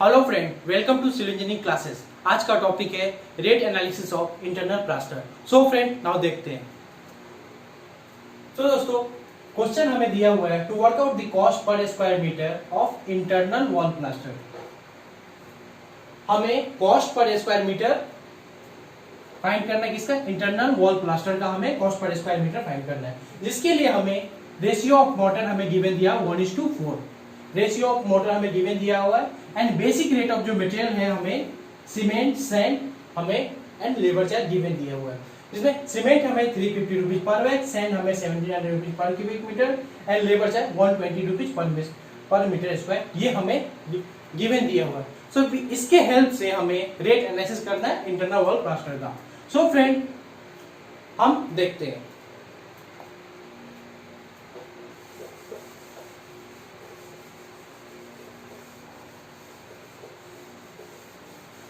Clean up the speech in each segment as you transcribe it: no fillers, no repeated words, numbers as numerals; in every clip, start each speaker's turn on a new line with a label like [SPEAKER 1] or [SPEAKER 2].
[SPEAKER 1] Hello friend, welcome to civil engineering classes. आज का topic है rate analysis of internal plaster. So friend, now देखते हैं। तो दोस्तों, क्वेश्चन हमें दिया हुआ है to work out the cost per square metre of internal wall plaster. हमें cost per square metre find करना है। किसका? इंटरनल वॉल प्लास्टर का हमें cost per square metre find करना है, जिसके लिए हमें रेशियो ऑफ मोटर हमें गिवन दिया 1:4। रेशियो ऑफ मोटर हमें गिवन दिया हुआ है एंड बेसिक रेट ऑफ जो मटेरियल है हमें सीमेंट, सैंड हमें एंड लेबर चार्ज गिवन दिया हुआ है, जिसमें सीमेंट हमें 350 रुपीज पर बैग, सैंड हमें 1700 rupees per cubic metre and labour charge 120 rupees per metre square, ये हमें गिवन दिया हुआ है। सो इसके हेल्प से हमें रेट एनालिसिस करना है इंटरनल वॉल प्लास्टर का। सो फ्रेंड, हम देखते हैं।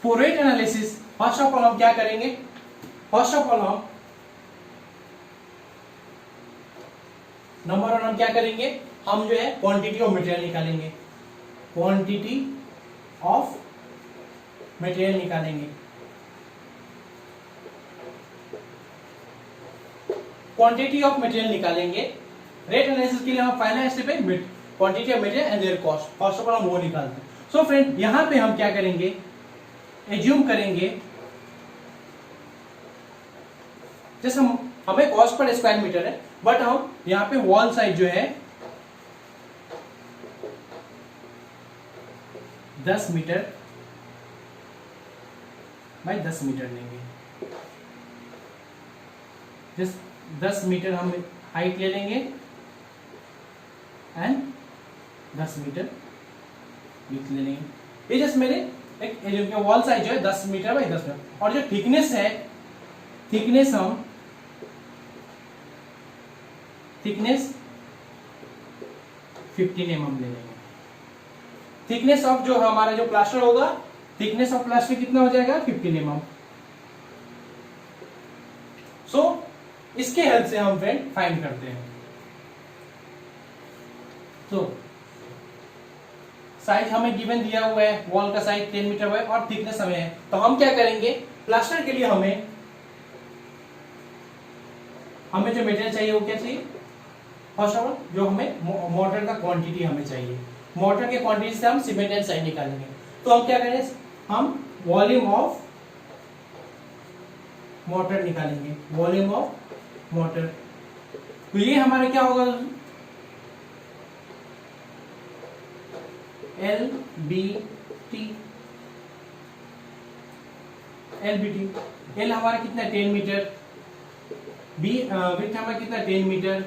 [SPEAKER 1] For rate analysis first of all हम क्या करेंगे? फर्स्ट ऑफ ऑल हम नंबर वन हम क्या करेंगे? हम जो है क्वांटिटी ऑफ मटेरियल निकालेंगे। क्वांटिटी ऑफ मटेरियल निकालेंगे। क्वांटिटी ऑफ मटेरियल निकालेंगे। रेट एनालिसिस के लिए हम पहला स्टेप है quantity of material and there cost. First of all हम वो निकालते हैं। सो फ्रेंड, यहां पे हम क्या करेंगे? एज्यूम करेंगे जैसे हमें कॉस्ट पर स्क्वायर मीटर है, बट हम यहां पे वॉल साइज जो है 10 मीटर बाय 10 मीटर लेंगे। जिस 10 मीटर हम हाइट ले लेंगे एंड 10 मीटर विड्थ ले लेंगे। ये जस्ट मेरे एक वॉल साइज जो है 10 मीटर बाई 10 मीटर, और जो थिकनेस है, थिकनेस 15 mm ले लेंगे। थिकनेस ऑफ जो हमारा जो प्लास्टर होगा, थिकनेस ऑफ प्लास्टर कितना हो जाएगा? 15 mm। सो इसके हेल्प से हम फ्रेंड फाइंड करते हैं। तो साइज हमें गिवन दिया हुआ है, वॉल का साइज 10 मीटर है और थिकनेस हमें है, तो हम क्या करेंगे? प्लास्टर के लिए हमें जो मटेरियल चाहिए वो क्या चाहिए? फर्स्ट ऑफ ऑल जो हमें मोटर का क्वांटिटी हमें चाहिए। मोटर के क्वांटिटी से हम सीमेंट एंड सैंड निकालेंगे। तो हम क्या करेंगे? हम वॉल्यूम ऑफ मोटर निकालेंगे। वॉल्यूम ऑफ मोटर, तो ये हमारा क्या होगा? LBT। L हमारा कितना? 10 मीटर। विड्थ हमारा कितना? 10 मीटर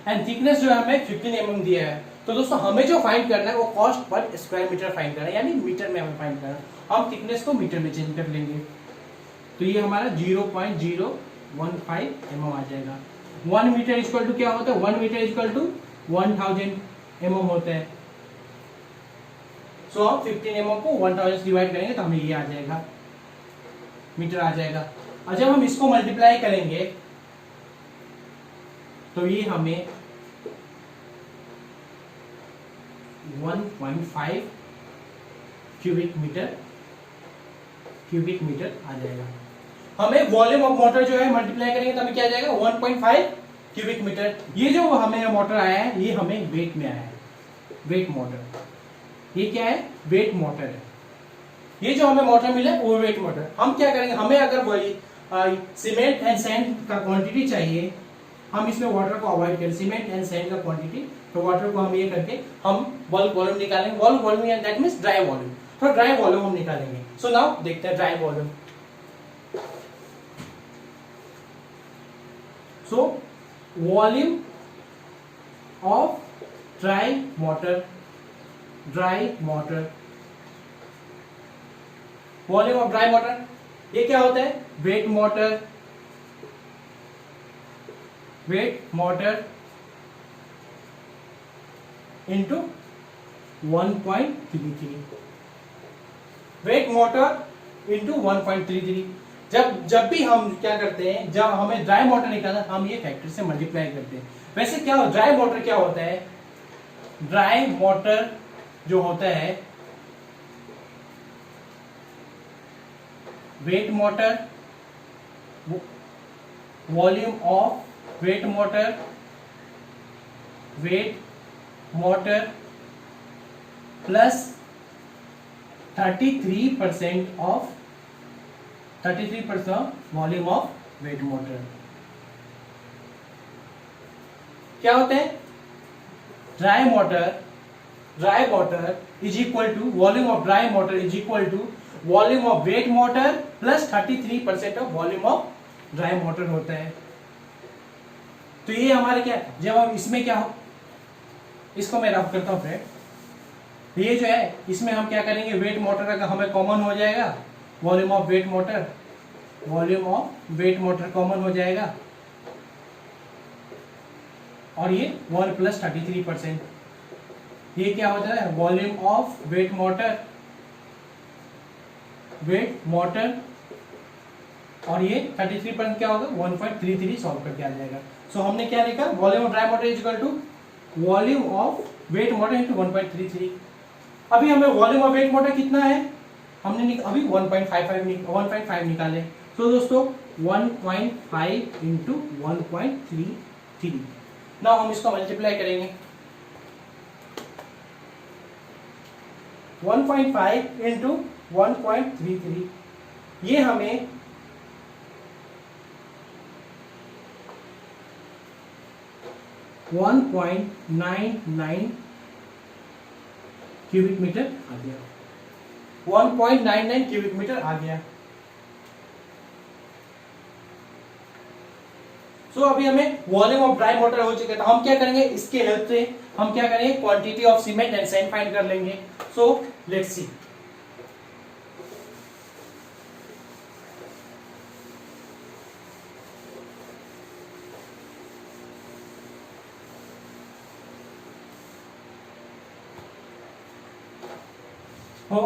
[SPEAKER 1] एंड थिकनेस जो है हमें 15 mm दिया है। तो दोस्तों, हमें जो फाइंड करना है वो cost per square metre find करना है, यानी मीटर में हमें फाइंड करना है। हम थिकनेस को मीटर में चेंज कर लेंगे, तो ये हमारा 0.015 mm आ जाएगा। 1 मीटर इक्वल टू क्या होता है? 1 मीटर इक्वल टू 1000 mm होता है। सो हम 15 mm को 1000 से डिवाइड करेंगे तो हमें ये आ जाएगा, मीटर आ जाएगा। और जब हम इसको मल्टीप्लाई करेंगे तो ये हमें 1.5 क्यूबिक मीटर आ जाएगा। हमें वॉल्यूम ऑफ मोटर जो है मल्टीप्लाई करेंगे तो हमें क्या आ जाएगा? 1.5 क्यूबिक मीटर। ये जो हमें मोटर आया है ये हमें वेट में आया है। वेट मोटर, ये क्या है? वेट मोटर है। ये जो हमें मोटर मिला है वो वेट मोटर। हम क्या करेंगे? हमें अगर वही सीमेंट एंड सैंड का क्वांटिटी चाहिए, हम इसमें वाटर को अवॉइड करें। सीमेंट एंड सैंड का क्वांटिटी, तो वाटर को हम ये करके हम बल्क वॉल्यूम निकालेंगे। Bulk volume and that means dry volume. तो ड्राई वॉल्यूम हम निकालेंगे। सो नाउ देखते हैं dry volume. So volume of dry water, volume of dry water, ये क्या होता है? Wet mortar into 1.33। Wet mortar into 1.33। जब भी हम क्या करते हैं, जब हमें ड्राई मोटर निकालना, हम ये फैक्टर से मल्टीप्लाई करते हैं। वैसे क्या ड्राई मोटर क्या होता है? ड्राई मोटर जो होता है wet mortar, volume of wet mortar plus 33% volume of wet mortar. क्या होते हैं? Dry mortar is equal to volume of dry mortar is equal to volume of wet mortar plus 33% of volume of dry mortar होता है। तो ये हमारे क्या, जब हम इसमें क्या हो, इसको मैं रफ करता हूं फ्रेंड। ये जो है इसमें हम क्या करेंगे, वेट मोटर का हमें कॉमन हो जाएगा, volume of wet mortar common हो जाएगा, और ये 1 प्लस 33%, ये क्या होता है वॉल्यूम ऑफ वेट मोटर, और ये 33% क्या होगा 1.33 सॉल्व करके आ जाएगा। सो हमने क्या लिखा, volume of dry mortar is equal to volume of wet mortar into 1.33। अभी हमें वॉल्यूम ऑफ वेट मोटर कितना है, हमने अभी 1.5 निकाले। तो दोस्तों 1.5 इंटू 1.33, नाउ हम इसको मल्टीप्लाई करेंगे। 1.5 इंटू 1.33, ये हमें 1.99 क्यूबिक मीटर आ गया। 1.99 क्यूबिक मीटर आ गया। सो अभी हमें वॉल्यूम ऑफ ड्राई मोटर हो चुका है, तो हम क्या करेंगे, इसके हेल्प से हम क्या करेंगे, quantity of cement and sand find कर लेंगे। So let's see. हो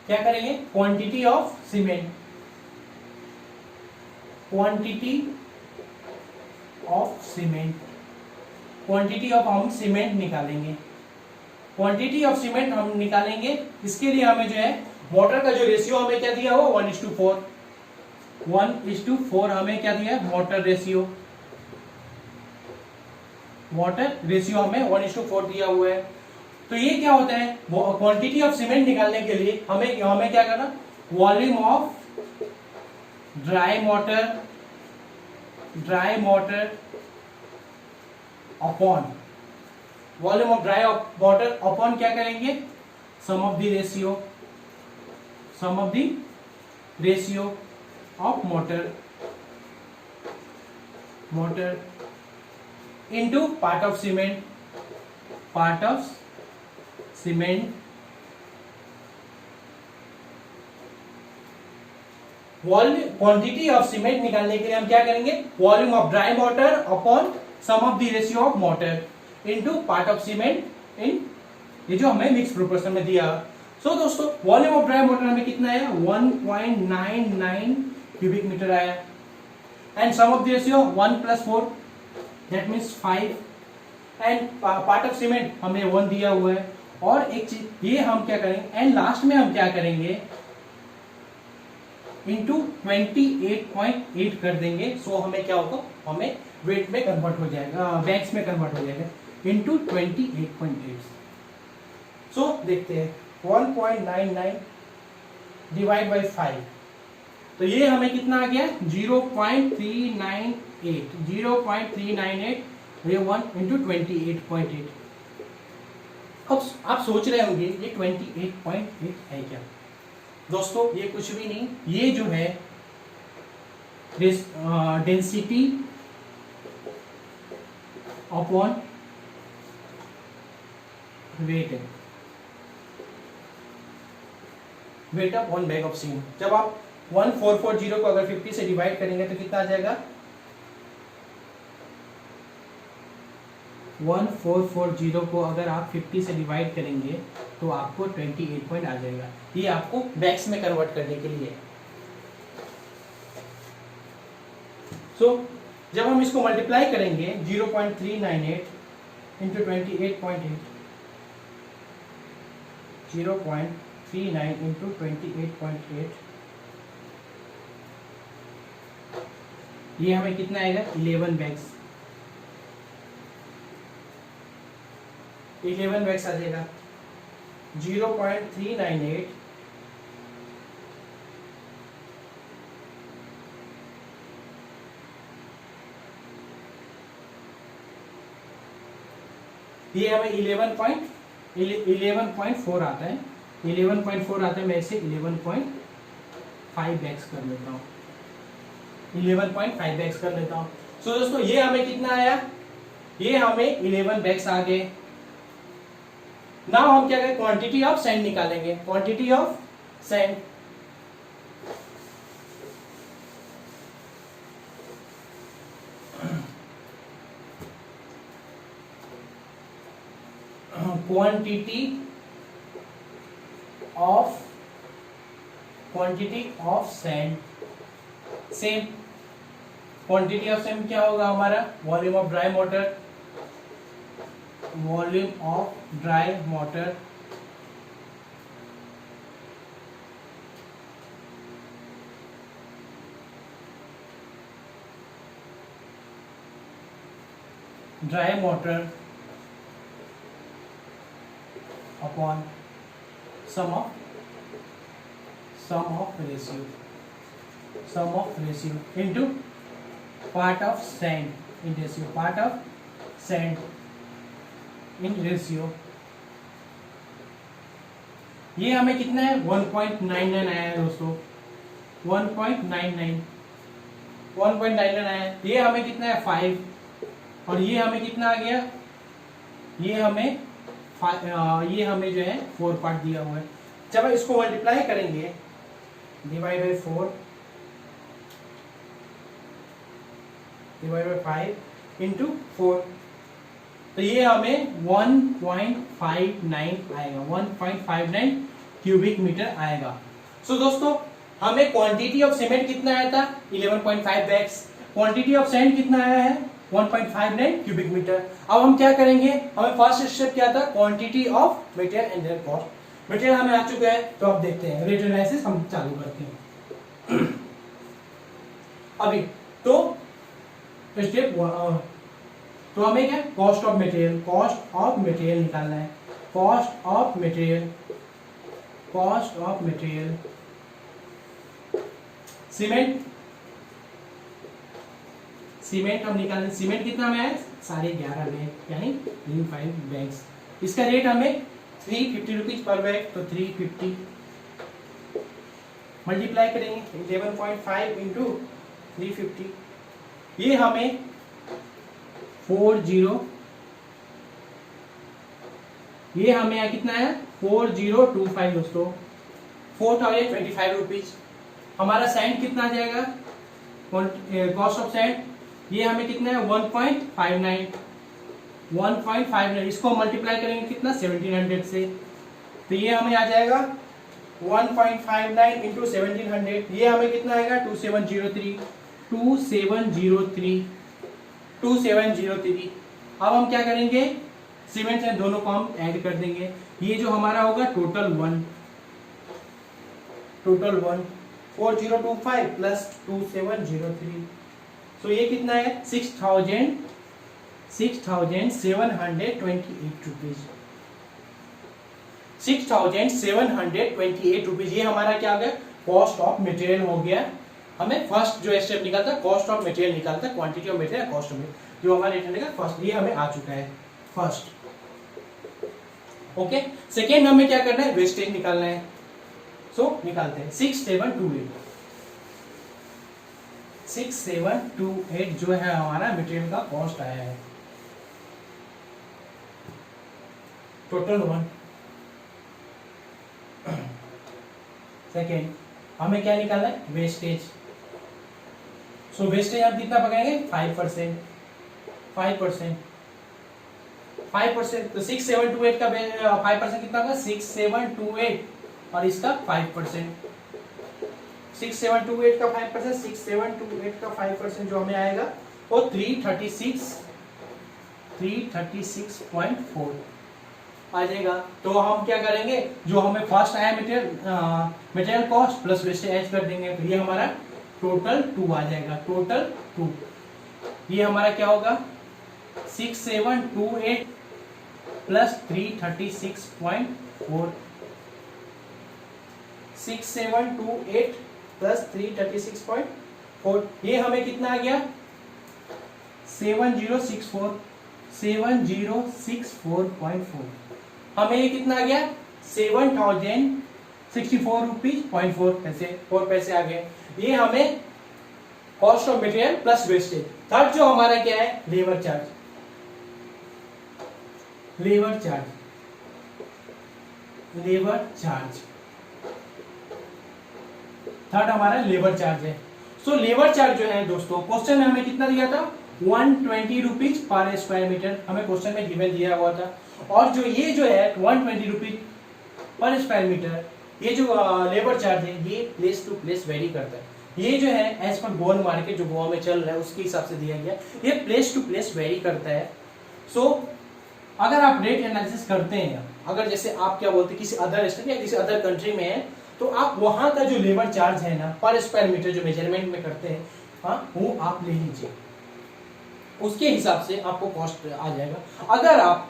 [SPEAKER 1] क्या करेंगे, quantity of cement, quantity of हम सीमेंट निकालेंगे। क्वांटिटी ऑफ सीमेंट हम निकालेंगे, इसके लिए हमें जो है वाटर का जो रेशियो हमें क्या दिया हुआ 1:4, 1:4 हमें क्या दिया है, वाटर रेशियो हमें 1:4 दिया हुआ है। तो ये क्या होता है, क्वांटिटी ऑफ सीमेंट निकालने के लिए हमें क्या करना, volume of dry mortar upon volume of dry water upon क्या करेंगे, sum of the ratio of mortar into part of cement quantity of cement निकालने के लिए हम क्या करेंगे, volume of dry mortar upon sum of the ratio of mortar into part of cement in, ये जो हमें मिक्स प्रोपोर्शन में दिया। सो दोस्तों वॉल्यूम ऑफ ड्राई मोटर हमें कितना आया, 1.99 क्यूबिक मीटर आया, and sum of the ratio 1 + 4 that means 5, and part of cement हमें 1 दिया हुआ है। और एक चीज ये हम क्या करेंगे, एंड लास्ट में हम क्या करेंगे, इंटू 28.8 कर देंगे। सो हमें क्या होगा, हमें वेट में कन्वर्ट हो जाएगा, बैग्स में कन्वर्ट हो जाएगा, इंटू 28.8। सो देखते हैं 1.99 डिवाइड बाई 5, तो ये हमें कितना आ गया 0.398, ये 1 इंटू 28.8। अब आप सोच रहे होंगे ये 28.8 है क्या, दोस्तों ये कुछ भी नहीं, ये जो है density upon weight upon bag of cement. जब आप 1440 को अगर 50 से डिवाइड करेंगे तो कितना आ जाएगा, 1440 को अगर आप 50 से डिवाइड करेंगे तो आपको 28 पॉइंट आ जाएगा। ये आपको बैग्स में कन्वर्ट करने के लिए। सो जब हम इसको मल्टीप्लाई करेंगे 0.398 इंटू 28.8, 0.39 इंटू 28.8 ये हमें कितना आएगा 11 बैग्स, 11 बैग्स आ जाएगा 0.398 ये हमें 11.4 आता है, 11.4 आता है। मैं इसे 11.5 बैग्स कर लेता हूँ, 11.5 बैग्स कर लेता हूँ। सो दोस्तों ये हमें कितना आया, ये हमें 11 बैग्स आ गए। नाउ हम क्या करें, क्वांटिटी ऑफ सैंड निकालेंगे, quantity of sand. Quantity of sand, same quantity of sand क्या होगा हमारा, volume of dry water, volume of dry water upon sum of ratio into part of sand in ratio, part of sand in ratio. ये हमें कितना है 1.99 आया है दोस्तों, 1.99 आया है। ये हमें कितना है 5, और ये हमें कितना आ गया, ये हमें जो है 4 पार्ट दिया हुआ है। जब हम इसको मल्टीप्लाई करेंगे, divide by 4 divide by 5 into 4, तो ये हमें 1.59 आएगा, 1.59 क्यूबिक मीटर आएगा। सो दोस्तों हमें क्वांटिटी ऑफ सीमेंट कितना आया था 11.5 बैग्स, क्वांटिटी ऑफ सैंड कितना आया है 1.59 क्यूबिक मीटर। अब हम क्या करेंगे, हमें फर्स्ट स्टेप क्या था, quantity of material and there cost. Material हमें आ चुका है, तो अब देखते हैं रेट एनालिसिस हम चालू करते हैं अभी। तो स्टेप तो हमें क्या कॉस्ट ऑफ मटेरियल निकालना है, कॉस्ट ऑफ मटेरियल सीमेंट हम निकालें। सीमेंट कितना में है, 11.5 बैग यानी 35 बैग्स। इसका रेट हमें 350 रुपीज पर बैग, तो 350 मल्टीप्लाई करेंगे 11.5 इंटू 350, ये हमें 40, ये हमें कितना है 4025 दोस्तों, 4025 रुपीज। हमारा सैंड कितना आ जाएगा, कॉस्ट ऑफ सैंड, ये हमें कितना है 1.59, इसको मल्टीप्लाई करेंगे कितना 1700 से, तो ये हमें आ जाएगा 1.59 इंटू 1700, ये हमें कितना आएगा 2703। अब हम क्या करेंगे, सीमेंट से दोनों को हम ऐड कर देंगे, ये जो हमारा होगा टोटल 1 4025 प्लस 2703, तो ये कितना है 6728 रुपीज, 6728 रुपीज। ये हमारा क्या हो गया, कॉस्ट ऑफ मटेरियल हो गया। हमें फर्स्ट जो स्टेप निकालता कॉस्ट ऑफ मटेरियल निकालता, quantity of material cost of material, जो हमारे फर्स्ट, ये हमें आ चुका है फर्स्ट। ओके, सेकेंड हमें क्या करना है, वेस्टेज निकालना है। सो निकालते हैं 6728 जो है हमारा मटेरियल का कॉस्ट आया है, टोटल 1। सेकेंड हमें क्या निकालना है, वेस्टेज। सो वेस्टेज आप कितना पकड़ेंगे 5%, 5%, तो 6728 का 5% कितना होगा 6728, और इसका 5%, 6728 का 5%, 6728 का 5% जो हमें आएगा वो 336.4 आ जाएगा। तो हम क्या करेंगे, जो हमें फर्स्ट आया material cost plus wastage add कर देंगे, तो ये हमारा टोटल 2 आ जाएगा, टोटल 2। ये हमारा क्या होगा 6728 प्लस 336.4, 6728 प्लस 336.4, ये हमें कितना आ गया 7064, 7064.4। हमें ये कितना आ गया 7064 रुपीज 0.4 पैसे, 4 पैसे आ गए। ये हमें cost of material plus wastage. Third जो हमारा क्या है labour charge, labour charge, labour charge, third हमारा लेबर चार्ज है। सो लेबर चार्ज जो है दोस्तों क्वेश्चन में हमें कितना दिया था 120 रुपीज पर स्क्वायर मीटर, हमें क्वेश्चन में गिवन दिया हुआ था। और जो ये जो है 120 रुपीज पर स्क्वायर मीटर, ये जो लेबर चार्ज है ये प्लेस टू प्लेस वेरी करता है। ये जो है एज पर गोवा मार्केट जो गोवा में चल रहा है उसके हिसाब से दिया गया, ये प्लेस टू प्लेस वेरी करता है। सो अगर आप रेट एनालिसिस करते हैं, अगर जैसे आप क्या बोलते हैं किसी अदर स्टेट या किसी अदर कंट्री में है, तो आप वहां का जो लेबर चार्ज है ना पर स्क्वायर मीटर जो मेजरमेंट में करते हैं, हाँ वो आप ले लीजिए, उसके हिसाब से आपको कॉस्ट आ जाएगा। अगर आप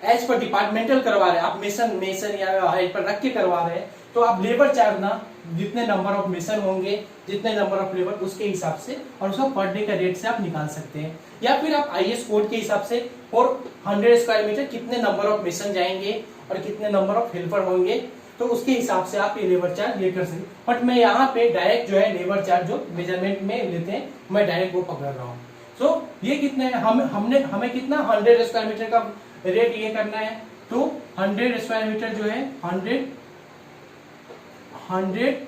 [SPEAKER 1] एज पर डिपार्टमेंटल करवा रहे हैं, आप मेसन या हेड पर रख के करवा रहे हैं, तो आप लेबर चार्ज ना जितने नंबर ऑफ मेसन होंगे, जितने नंबर ऑफ लेबर उसके हिसाब से और उसका पर डे का रेट से आप निकाल सकते हैं। या फिर आप आईएस कोड के हिसाब से और 100 स्क्वायर मीटर कितने नंबर ऑफ मेसन जाएंगे और कितने नंबर ऑफ हेल्पर होंगे, तो उसके हिसाब से आप ये लेबर चार्ज ये कर सकते। बट मैं यहाँ पे डायरेक्ट जो है लेबर चार्ज जो मेजरमेंट में लेते हैं मैं डायरेक्ट वो पकड़ रहा हूँ। सो ये कितने हमें कितना 100 स्क्वायर मीटर का रेट ये करना है, तो 100 स्क्वायर मीटर जो है 100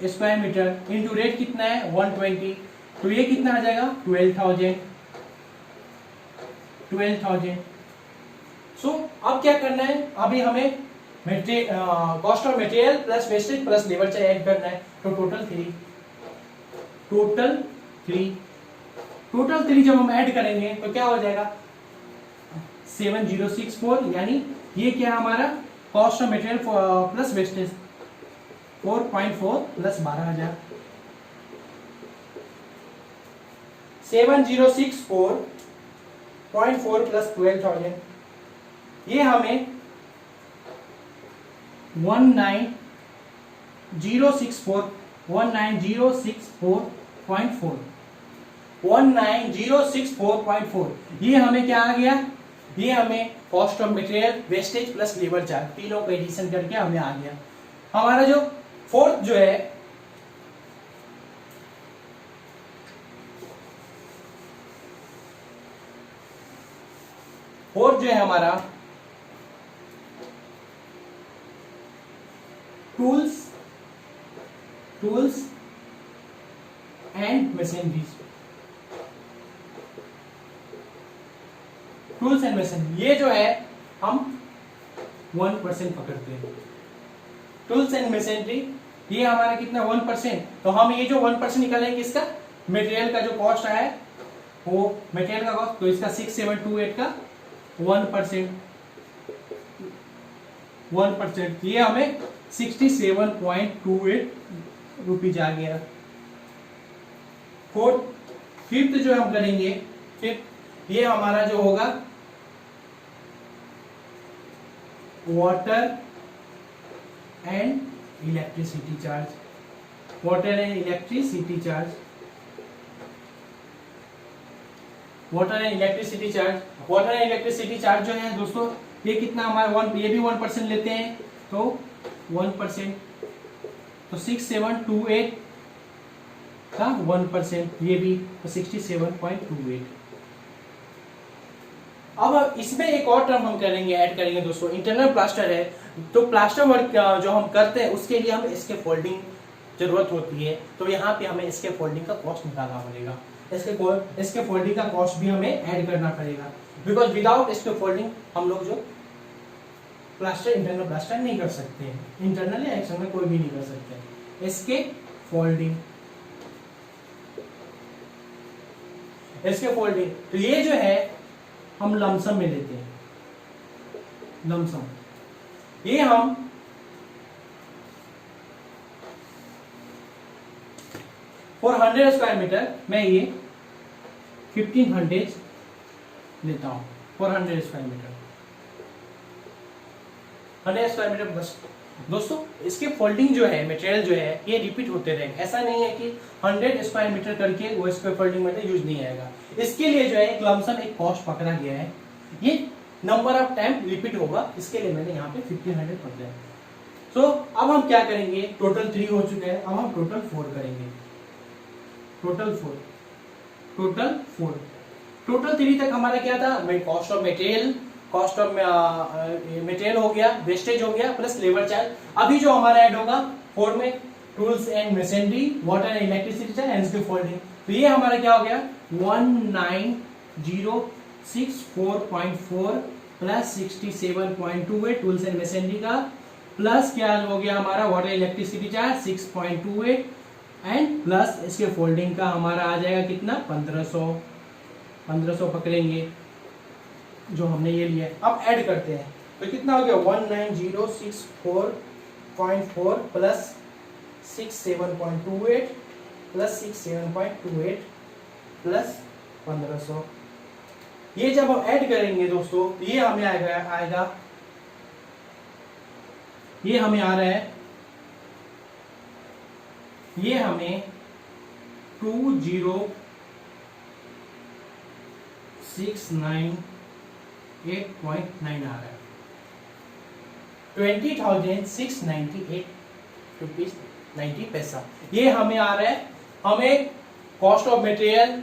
[SPEAKER 1] स्क्वायर मीटर इंटू रेट कितना है 120, तो ये कितना आ जाएगा 12,000। सो अब क्या करना है, अभी हमें cost of material plus wastage plus labour charge add करना है, तो टोटल 3 जब हम ऐड करेंगे तो क्या हो जाएगा 7064, यानी ये क्या हमारा cost of material plus wastage 4.4 plus 12,000, 7064.4 plus 12,000, ये हमें 19064.4 ये हमें क्या आ गया, ये हमें cost of material wastage plus labour charge तीनों को एडिशन करके हमें आ गया। हमारा जो फोर्थ जो है हमारा tools and machineries, tools and machine, ये जो है हम 1% पकड़ते हैं। टूल्स एंड मशीनरी ये हमारा कितना 1%, तो हम ये जो 1% निकालेंगे किसका मटेरियल का जो कॉस्ट आया है वो मटेरियल का कॉस्ट, तो इसका 6728 का 1%, ये हमें 67.28 रुपीज आ गया। फिफ्थ जो हम करेंगे, फिफ्थ ये हमारा जो होगा water and electricity charge, water and electricity charge, water and electricity charge, water and electricity charge जो है दोस्तों ये कितना हमारा ये भी 1% लेते हैं, तो 1%, तो 6728 का 1%, ये भी तो 67.28। अब इसमें एक और टर्म हम करेंगे ऐड करेंगे दोस्तों, इंटरनल प्लास्टर है, तो प्लास्टर वर्क जो हम करते हैं उसके लिए हमें इसके फोल्डिंग जरूरत होती है, तो यहाँ पे हमें इसके फोल्डिंग का कॉस्ट निकालना पड़ेगा, इसके फोल्डिंग का कॉस्ट भी हमें ऐड करना पड़ेगा, बिकॉज विदाउट इसके फोल्डिंग हम लोग जो प्लास्टर इंटरनल प्लास्टर नहीं कर सकते हैं, इंटरनल या एक्सटर्नल कोई भी नहीं कर सकते। इसके फोल्डिंग, तो ये जो है हम लमसम में लेते हैं, लमसम ये हम फॉर 100 स्क्वायर मीटर मैं ये 1500 लेता हूँ for 100 square metre, 100 square metre बस। दोस्तों इसके फोल्डिंग जो है, मटेरियल जो है, ये रिपीट होते रहेंगे। ऐसा नहीं है कि 100 स्क्वायर मीटर करके वो स्क्वायर फोल्डिंग मटेरियल यूज नहीं आएगा। इसके लिए जो है एक लमसम एक कॉस्ट पकड़ा गया है, ये नंबर ऑफ टाइम रिपीट होगा, इसके लिए मैंने यहाँ पे 1500 पकड़ा है। सो अब हम क्या करेंगे, टोटल 3 हो चुके हैं, अब हम टोटल 4 करेंगे। टोटल 3 तक हमारा क्या था, cost of material, cost of material हो गया, वेस्टेज हो गया, प्लस लेबर चार्ज। अभी जो हमारा ऐड होगा 4 में tools and machinery, water and electricity charge and इसके फोल्डिंग। तो ये हमारा क्या हो गया 19,064.4 प्लस 67.28 टूल्स एंड मशीनरी का, प्लस क्या हो गया हमारा water electricity charge 6.28 and plus इसके फोल्डिंग का हमारा आ जाएगा कितना 1500 पकड़ेंगे जो हमने ये लिया है। अब ऐड करते हैं तो कितना हो गया 19,064.4 प्लस 67.28 प्लस 67.28 प्लस 1500। ये जब हम ऐड करेंगे दोस्तों तो ये हमें आएगा ये हमें आ रहा है, ये हमें 20,698.9 आ रहा है, 20,698 रुपीज 90 पैसा। ये हमें आ रहा है। हमें cost of material,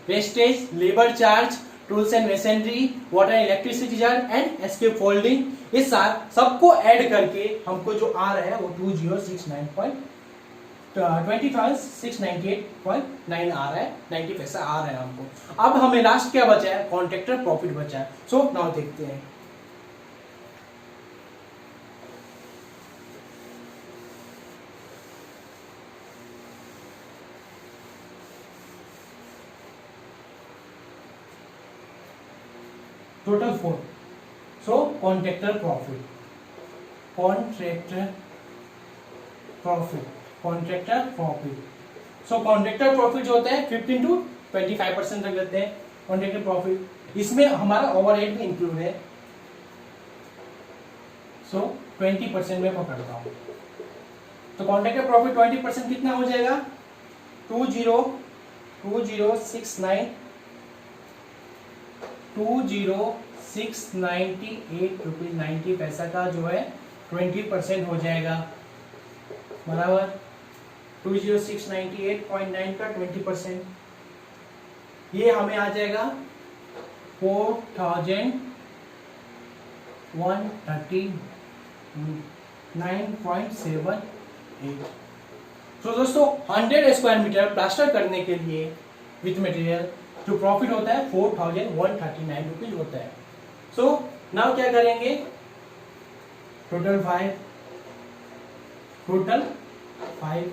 [SPEAKER 1] wastage, labour charge, tools and machinery, water electricity charge and escape folding, इस सबको ऐड करके हमको जो आ रहा है वो 20,698.9 आ रहा है, 90 पैसा आ रहा है हमको। अब हमें लास्ट क्या बचा है, कॉन्ट्रैक्टर प्रॉफिट बचा है। सो नाउ देखते हैं। टोटल 4, सो कॉन्ट्रैक्टर प्रॉफिट, सो कॉन्ट्रैक्टर प्रॉफिट जो होता है 15 to 25% रख लेते हैं कॉन्ट्रैक्टर प्रॉफिट। इसमें हमारा ओवरहेड भी इंक्लूड है, सो 20% में पकड़ता हूं। तो कॉन्ट्रैक्टर प्रॉफिट 20% कितना हो जाएगा 20,698 रुपीज 90 पैसा का जो है 20% हो जाएगा, बराबर 20,698.9 का 20%। ये हमें आ जाएगा 4,139.78। तो दोस्तों 100 स्क्वायर मीटर प्लास्टर करने के लिए विथ मटेरियल जो प्रॉफिट होता है 4,139 रुपीज होता है। सो नाउ क्या करेंगे, टोटल 5।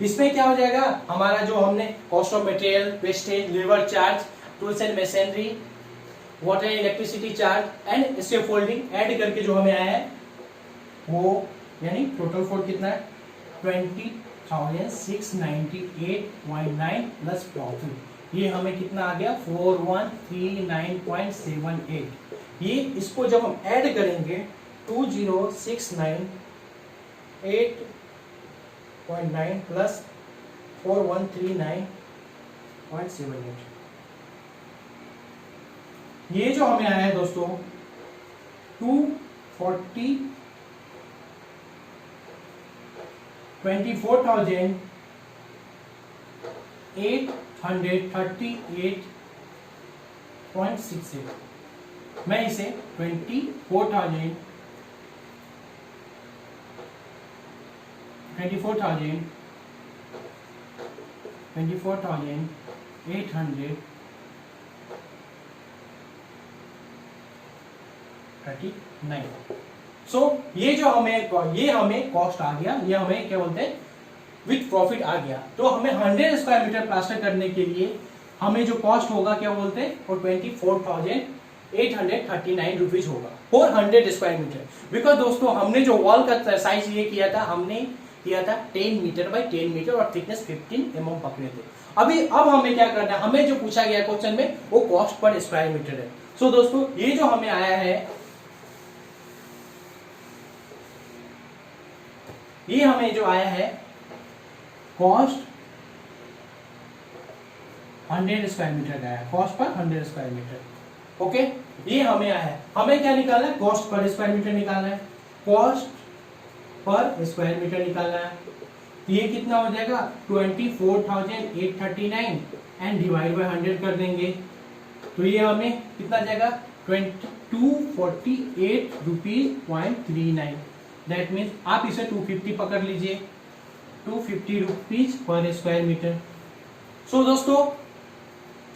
[SPEAKER 1] इसमें क्या हो जाएगा हमारा जो हमने cost of material, wastage, labour charge, tools and machinery, water electricity charge and इसके फोल्डिंग ऐड करके जो हमें आया है वो, यानी टोटल फोल्ड कितना है 20,698.9 प्लस प्रॉफिट। ये हमें कितना आ गया 4139.78। ये इसको जब हम ऐड करेंगे 20,698.9 प्लस 4139.78, ये जो हमें आया है दोस्तों 24,838.68। मैं इसे 24,839। सो ये जो हमें कॉस्ट आ गया, ये हमें क्या बोलते हैं विथ प्रॉफिट आ गया। तो हमें 100 स्क्वायर मीटर प्लास्टर करने के लिए हमें जो कॉस्ट होगा क्या बोलते हैं वो 24,839 रुपीज होगा फॉर 100 स्क्वायर मीटर। बिकॉज दोस्तों हमने जो वॉल का साइज ये किया था, हमने किया था 10 मीटर बाई 10 मीटर और थिकनेस 15 mm पकड़े थे। अब हमें क्या करना है, हमें जो पूछा गया क्वेश्चन में वो कॉस्ट पर स्क्वायर मीटर है। सो दोस्तों ये जो हमें आया है, ये हमें जो आया है कॉस्ट 100 स्क्वायर मीटर का है, cost per 100 square metre. Okay, ये हमें आया है। हमें क्या निकालना है, कॉस्ट पर स्क्वायर मीटर निकालना है, कॉस्ट पर स्क्वायर मीटर निकालना है। तो ये कितना हो जाएगा 24,839 एंड डिवाइड बाय 100 कर देंगे तो ये हमें कितना जाएगा 248 रुपीज .39। दैट मीन्स आप इसे 250 पकड़ लीजिए, 250 रुपीज पर स्क्वायर मीटर। सो दोस्तों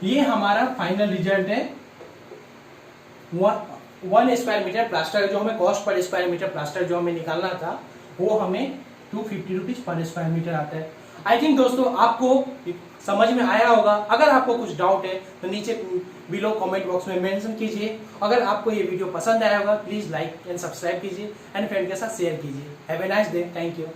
[SPEAKER 1] ये हमारा फाइनल रिजल्ट है। 1 स्क्वायर मीटर प्लास्टर जो हमें cost per square metre plaster जो हमें निकालना था वो हमें 250 रुपीज पर स्क्वायर मीटर आता है। आई थिंक दोस्तों आपको समझ में आया होगा। अगर आपको कुछ डाउट है तो नीचे बिलो कमेंट बॉक्स में मेंशन कीजिए। अगर आपको ये वीडियो पसंद आया होगा प्लीज लाइक एंड सब्सक्राइब कीजिए एंड फ्रेंड के साथ शेयर कीजिए। Have a nice day, thank you.